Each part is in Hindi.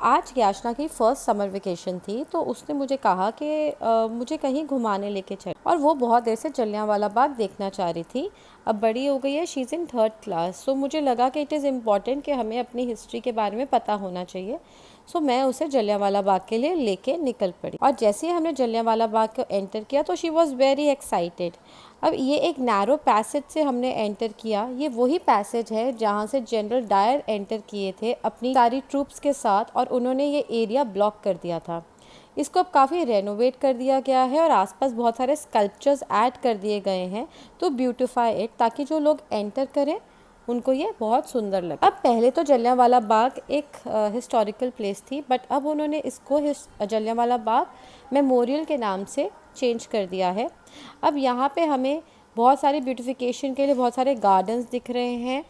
आज याचना की फर्स्ट समर वेकेशन थी, तो उसने मुझे कहा कि मुझे कहीं घुमाने लेके चल, और वो बहुत देर से जलियांवाला बाग देखना चाह रही थी। अब बड़ी हो गई है, she is in third class, so मुझे लगा कि इट इज़ इम्पॉर्टेंट कि हमें अपनी हिस्ट्री के बारे में पता होना चाहिए। सो मैं उसे जलियांवाला बाग के लिए लेके निकल पड़ी, और जैसे ही हमने जलियांवाला बाग को एंटर किया तो शी वॉज़ वेरी एक्साइटेड। अब ये एक नैरो पैसेज से हमने एंटर किया। ये वही पैसेज है जहाँ से जनरल डायर एंटर किए थे अपनी सारी ट्रूप्स के साथ, और उन्होंने ये एरिया ब्लॉक कर दिया था। इसको अब काफ़ी रेनोवेट कर दिया गया है और आसपास बहुत सारे स्कल्पचर्स ऐड कर दिए गए हैं टू ब्यूटिफाई इट, ताकि जो लोग एंटर करें उनको ये बहुत सुंदर लगे। अब पहले तो जलियांवाला बाग एक हिस्टोरिकल प्लेस थी, बट अब उन्होंने इसको जलियांवाला बाग मेमोरियल के नाम से चेंज कर दिया है। अब यहाँ पे हमें बहुत सारी ब्यूटिफिकेशन के लिए बहुत सारे गार्डन्स दिख रहे हैं,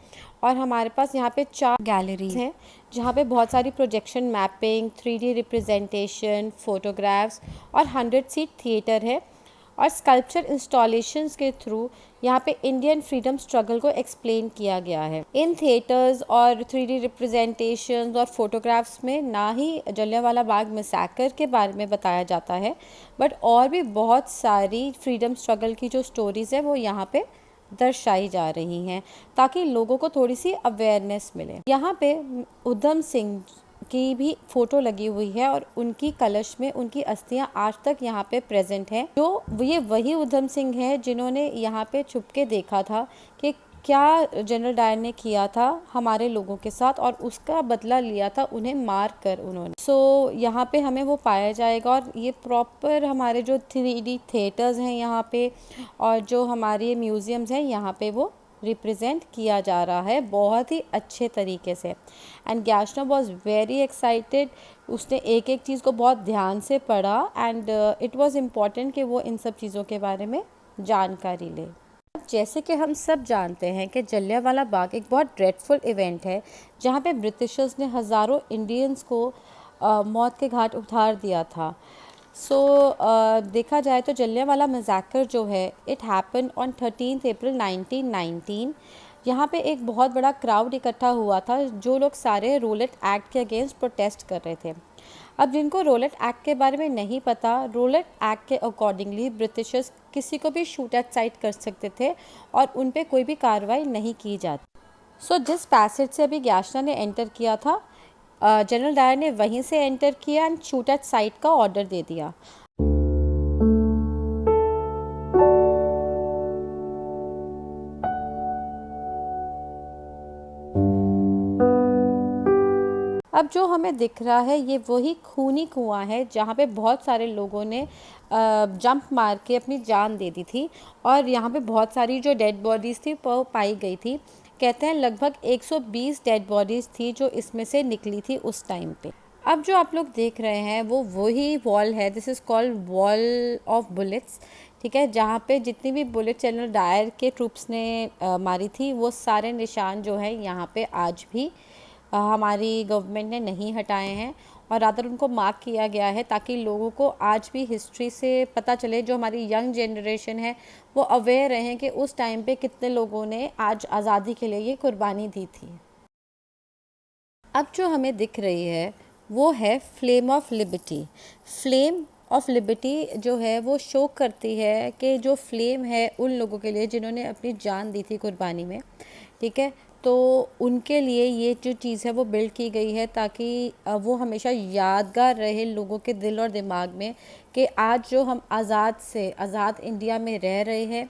और हमारे पास यहाँ पे 4 गैलरीज हैं जहाँ पे बहुत सारी projection mapping, 3D representation, photographs और 100 सीट थिएटर है। और स्कल्पचर इंस्टॉलेशंस के थ्रू यहाँ पे इंडियन फ्रीडम स्ट्रगल को एक्सप्लेन किया गया है। इन थिएटर्स और 3D रिप्रेजेंटेशंस और फोटोग्राफ्स में ना ही जलियांवाला बाग मैसेकर के बारे में बताया जाता है, बट और भी बहुत सारी फ्रीडम स्ट्रगल की जो स्टोरीज़ है वो यहाँ पे दर्शाई जा रही हैं, ताकि लोगों को थोड़ी सी अवेयरनेस मिले। यहाँ पे उधम सिंह की भी फोटो लगी हुई है, और उनकी कलश में उनकी अस्थियां आज तक यहाँ पे प्रेजेंट हैं। जो ये वही उधम सिंह है जिन्होंने यहाँ पे छुपके देखा था कि क्या जनरल डायर ने किया था हमारे लोगों के साथ, और उसका बदला लिया था उन्हें मार कर उन्होंने। सो यहाँ पे हमें वो पाया जाएगा, और ये प्रॉपर हमारे जो 3D थिएटर्स हैं यहाँ पे, और जो हमारे म्यूज़ियम्स हैं यहाँ पे, वो रिप्रेजेंट किया जा रहा है बहुत ही अच्छे तरीके से। एंड याचना वॉज वेरी एक्साइटेड। उसने एक एक चीज़ को बहुत ध्यान से पढ़ा, एंड इट वॉज़ इम्पॉर्टेंट कि वो इन सब चीज़ों के बारे में जानकारी ले। जैसे कि हम सब जानते हैं कि जलियांवाला बाग एक बहुत ड्रेडफुल इवेंट है, जहाँ पे ब्रिटिशर्स ने हज़ारों इंडियंस को मौत के घाट उतार दिया था। सो देखा जाए तो जलियांवाला मैसेकर जो है, इट हैपन ऑन 13 अप्रैल 1919। यहाँ पे एक बहुत बड़ा क्राउड इकट्ठा हुआ था, जो लोग सारे रोलेट एक्ट के अगेंस्ट प्रोटेस्ट कर रहे थे। अब जिनको रोलेट एक्ट के बारे में नहीं पता, रोलेट एक्ट के अकॉर्डिंगली ब्रिटिशर्स किसी को भी शूट एट साइट कर सकते थे, और उन पे कोई भी कार्रवाई नहीं की जाती। सो जिस पैसेज से अभी याचना ने एंटर किया था, जनरल डायर ने वहीं से एंटर किया एंड शूट एट साइट का ऑर्डर दे दिया। अब जो हमें दिख रहा है ये वही खूनी कुआं है जहाँ पे बहुत सारे लोगों ने जंप मार के अपनी जान दे दी थी, और यहाँ पे बहुत सारी जो डेड बॉडीज़ थी वो पाई गई थी। कहते हैं लगभग 120 डेड बॉडीज़ थी जो इसमें से निकली थी उस टाइम पे। अब जो आप लोग देख रहे हैं वो वही वॉल है, this is called wall of bullets. ठीक है, जहाँ पे जितनी भी बुलेट जनरल डायर के ट्रूप्स ने मारी थी, वो सारे निशान जो है यहाँ पे आज भी हमारी गवर्नमेंट ने नहीं हटाए हैं, और रादर उनको मार्क किया गया है, ताकि लोगों को आज भी हिस्ट्री से पता चले, जो हमारी यंग जनरेशन है वो अवेयर रहें कि उस टाइम पे कितने लोगों ने आज आज़ादी के लिए ये कुर्बानी दी थी। अब जो हमें दिख रही है वो है flame of liberty. Flame of liberty जो है वो शो करती है कि जो फ्लेम है उन लोगों के लिए जिन्होंने अपनी जान दी थी कुर्बानी में। ठीक है, तो उनके लिए ये जो चीज़ है वो बिल्ड की गई है, ताकि वो हमेशा यादगार रहे लोगों के दिल और दिमाग में कि आज जो हम आज़ाद इंडिया में रह रहे हैं,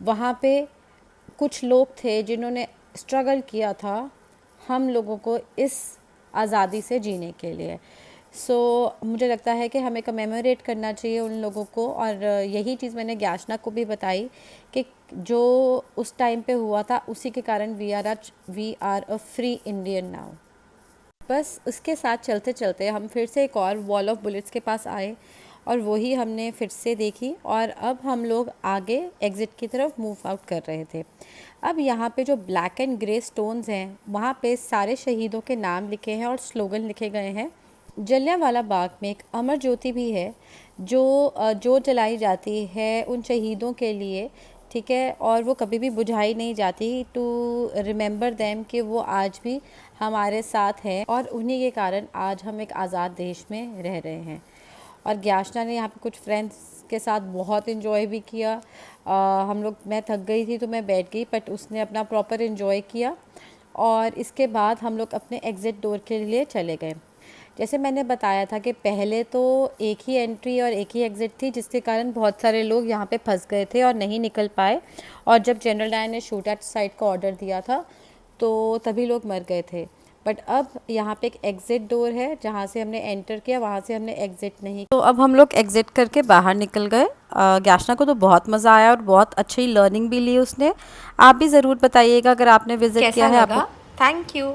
वहाँ पे कुछ लोग थे जिन्होंने स्ट्रगल किया था हम लोगों को इस आज़ादी से जीने के लिए। सो मुझे लगता है कि हमें कमेमोरेट करना चाहिए उन लोगों को, और यही चीज़ मैंने याचना को भी बताई कि जो उस टाइम पे हुआ था उसी के कारण we are a free Indian now. बस उसके साथ चलते चलते हम फिर से एक और वॉल ऑफ बुलेट्स के पास आए, और वही हमने फिर से देखी, और अब हम लोग आगे एग्ज़िट की तरफ मूव आउट कर रहे थे। अब यहाँ पे जो ब्लैक एंड ग्रे स्टोन्स हैं वहाँ पे सारे शहीदों के नाम लिखे हैं और स्लोगन लिखे गए हैं। जलियांवाला बाग में एक अमर ज्योति भी है जो जलाई जाती है उन शहीदों के लिए। ठीक है, और वो कभी भी बुझाई नहीं जाती। टू रिमेंबर देम कि वो आज भी हमारे साथ हैं और उन्हीं के कारण आज हम एक आज़ाद देश में रह रहे हैं। और ज्ञाशना ने यहाँ पे कुछ फ्रेंड्स के साथ बहुत इन्जॉय भी किया। हम लोग, मैं थक गई थी तो मैं बैठ गई, बट उसने अपना प्रॉपर इन्जॉय किया। और इसके बाद हम लोग अपने एग्ज़िट डोर के लिए चले गए। जैसे मैंने बताया था कि पहले तो एक ही एंट्री और एक ही एग्ज़िट थी, जिसके कारण बहुत सारे लोग यहाँ पे फंस गए थे और नहीं निकल पाए। और जब जनरल डायर ने शूट एट साइट का ऑर्डर दिया था तो तभी लोग मर गए थे। बट अब यहाँ पे एक एग्ज़िट डोर है जहाँ से हमने एंटर किया, वहाँ से हमने एग्ज़िट नहीं। तो अब हम लोग एग्ज़िट करके बाहर निकल गए। ज्ञाशना को तो बहुत मज़ा आया और बहुत अच्छी लर्निंग भी ली उसने। आप भी ज़रूर बताइएगा अगर आपने विज़िट किया कैसा है लगा? आपको। Thank you.